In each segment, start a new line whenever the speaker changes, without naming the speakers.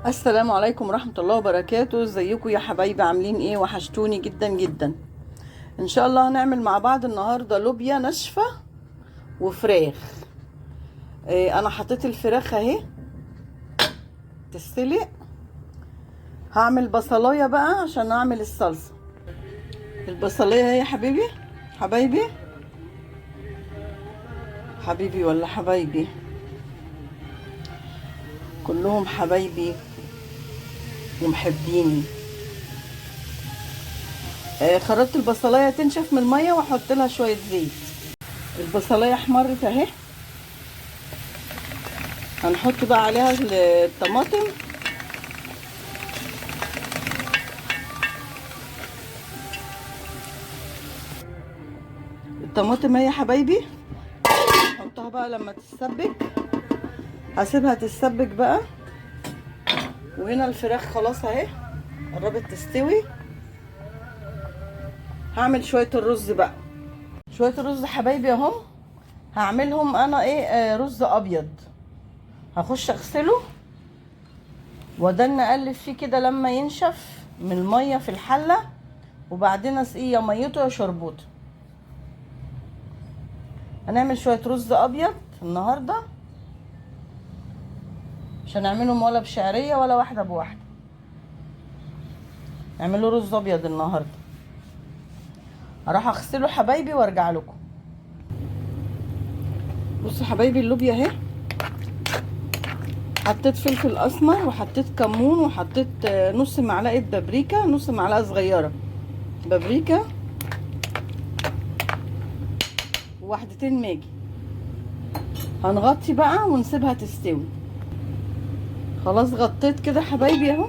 السلام عليكم ورحمة الله وبركاته. ازيكم يا حبايبي؟ عاملين ايه؟ وحشتوني جدا جدا. ان شاء الله هنعمل مع بعض النهاردة لوبيا ناشفة وفراخ. انا حطيت الفراخ اهي تستلق. هعمل بصلاية بقى عشان اعمل الصلصة. البصلاية اهي يا حبيبي، حبايبي حبيبي ولا حبايبي، كلهم حبايبي ومحبيني. خرجت البصلايه تنشف من الميه واحط لها شويه زيت. البصلايه احمرت اهي. هنحط بقى عليها الطماطم. الطماطم اهي يا حبايبي، احطها بقى لما تتسبك. هسيبها تتسبك بقى. وهنا الفراخ خلاص اهي قربت تستوي. هعمل شويه الرز بقى. شويه الرز حبايبي اهم. هعملهم انا رز ابيض. هخش اغسله وادن اقلب فيه كده لما ينشف من الميه في الحله، وبعدين اسقيه يا ميته يا شربوته. هنعمل شويه رز ابيض النهارده، مش هنعملهم ولا بشعريه ولا واحده بواحده. نعمله رز ابيض النهارده. هروح اغسله حبايبي وارجع لكم. بصوا حبايبي اللوبيا اهي. حطيت فلفل اسمر وحطيت كمون وحطيت نص معلقه بابريكا، نص معلقه صغيره بابريكا، وواحدتين ماجي. هنغطي بقى ونسيبها تستوي. خلاص غطيت كده حبايبي اهو.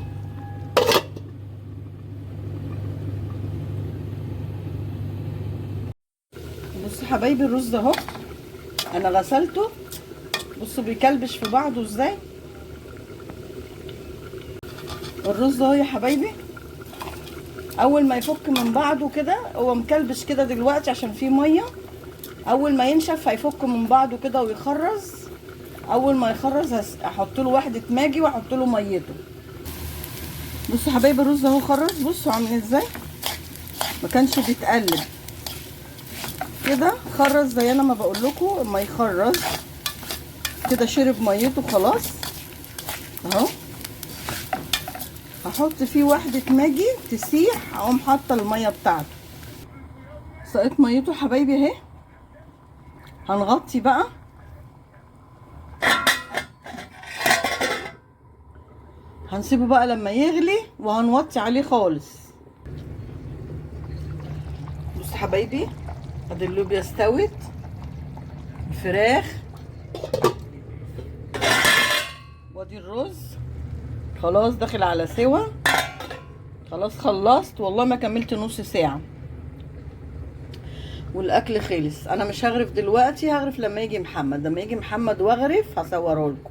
بصوا حبايبي الرز اهو انا غسلته. بصوا بيكلبش في بعضه ازاي. الرز اهو يا حبايبي اول ما يفك من بعضه كده، هو مكلبش كده دلوقتي عشان فيه ميه. اول ما ينشف هيفك من بعضه كده ويخرز. اول ما يخرز احط له واحده ماجي واحط له ميته. بصوا حبايبي الرز اهو خرز. بصوا عامل ازاي، ما كانش بيتقلب كده، خرز زي انا ما بقول لكم. اما يخرز كده شرب ميته خلاص اهو. هحط فيه واحده ماجي تسيح، اقوم حاطه الميه بتاعته. سقيت ميته حبايبي اهي. هنغطي بقى. هنسيبه بقى لما يغلي وهنوطي عليه خالص. بص حبايبي ادي اللوبيا استوت. الفراخ وادي الرز خلاص داخل على سوا. خلاص خلصت والله ما كملت نص ساعة والاكل خلص. انا مش هغرف دلوقتي، هغرف لما يجي محمد. لما يجي محمد واغرف هصوره لكم.